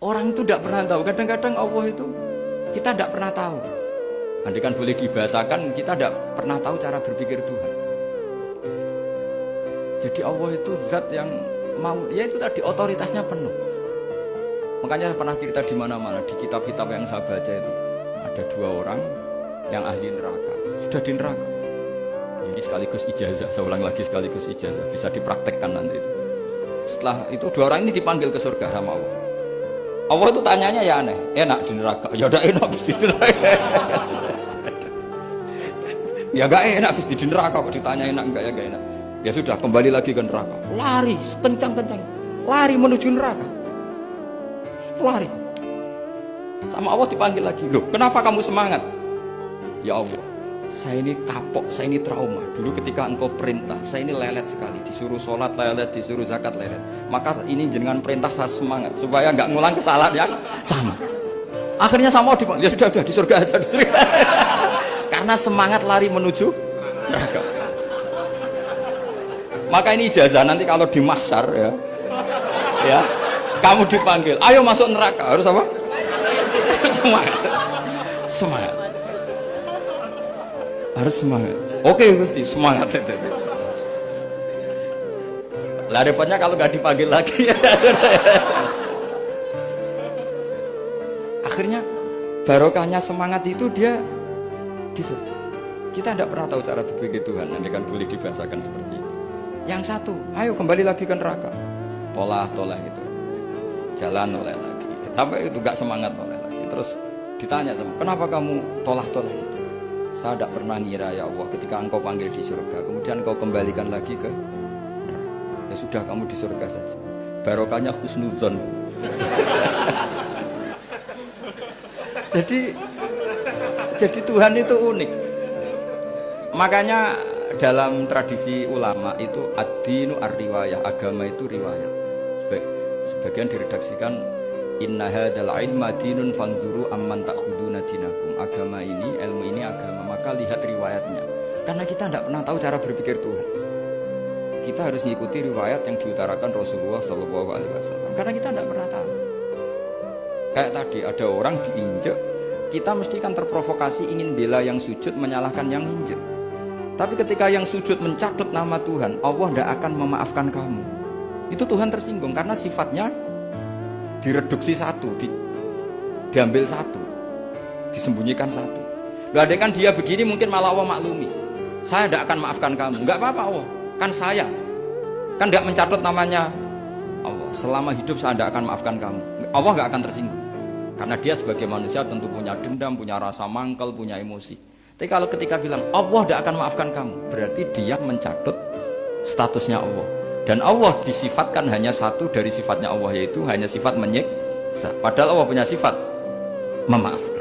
Orang itu tidak pernah tahu. Kadang-kadang Allah itu kita tidak pernah tahu. Andai kan boleh dibahasakan, kita tidak pernah tahu cara berpikir Tuhan. Jadi Allah itu zat yang mau, ya itu tadi otoritasnya penuh. Makanya saya pernah cerita di mana-mana, di kitab-kitab yang saya baca itu ada 2 orang yang ahli neraka, sudah di neraka. Ini sekaligus ijazah, saya ulang lagi sekaligus ijazah, bisa dipraktekkan nanti itu. Setelah itu 2 orang ini dipanggil ke surga sama Allah. Allah itu tanyanya ya aneh, enak di neraka, ya udah enak di neraka. Ya gak enak di neraka, kok ditanya enak enggak, ya gak enak. Ya sudah, kembali lagi ke neraka, lari kencang-kencang, lari menuju neraka, lari. Sama Allah dipanggil lagi, loh kenapa kamu semangat? Ya Allah, saya ini kapok, saya ini trauma. Dulu ketika engkau perintah, saya ini lelet sekali. Disuruh sholat lelet, disuruh zakat lelet. Maka ini dengan perintah saya semangat supaya nggak ngulang kesalahan yang sama. Akhirnya sama dipanggil, ya sudah di surga aja, di surga. Karena semangat lari menuju neraka. Maka ini ijazah nanti kalau di mahsyar ya, kamu dipanggil, ayo masuk neraka, harus apa? Semangat, semangat. Harus semangat. Oke Gusti, semangat. Lah repotnya kalau nggak dipanggil lagi. Akhirnya barokahnya semangat itu dia di surga. Kita tidak pernah tahu cara berpikir Tuhan. Nanti kan boleh dibahasakan seperti itu. Yang satu, ayo kembali lagi ke neraka. Tolah itu, jalan noleh lagi. Sampai itu nggak semangat noleh lagi. Terus ditanya sama, kenapa kamu tolah itu? Saya tidak pernah ngira ya Allah, ketika engkau panggil di surga, kemudian engkau kembalikan lagi ke neraka. Ya sudah, kamu di surga saja. Barokahnya husnudzon. Jadi Tuhan itu unik. Makanya dalam tradisi ulama itu ad-dinu ar-riwayah, agama itu riwayat. Sebagian diredaksikan inna hadzal ilma dinun fanzuru amman ta'khuduna dinakum. Agama ini, ilmu ini agama, maka lihat riwayatnya. Karena kita tidak pernah tahu cara berpikir Tuhan. Kita harus mengikuti riwayat yang diutarakan Rasulullah SAW. Karena kita tidak pernah tahu. Kayak tadi ada orang diinjek, kita mesti kan terprovokasi ingin bela yang sujud menyalahkan yang injek. Tapi ketika yang sujud mencatut nama Tuhan, Allah tidak akan memaafkan kamu. Itu Tuhan tersinggung karena sifatnya direduksi satu, diambil satu, disembunyikan satu. Loh, ada kan dia begini mungkin malah Allah maklumi. Saya tidak akan maafkan kamu. Enggak apa-apa Allah, kan saya. Kan tidak mencatut namanya Allah. Selama hidup saya tidak akan maafkan kamu. Allah nggak akan tersinggung. Karena dia sebagai manusia tentu punya dendam, punya rasa mangkel, punya emosi. Tapi kalau ketika bilang Allah tidak akan maafkan kamu, berarti dia mencatut statusnya Allah. Dan Allah disifatkan hanya satu dari sifatnya Allah, yaitu hanya sifat menyiksa. Padahal Allah punya sifat memaafkan.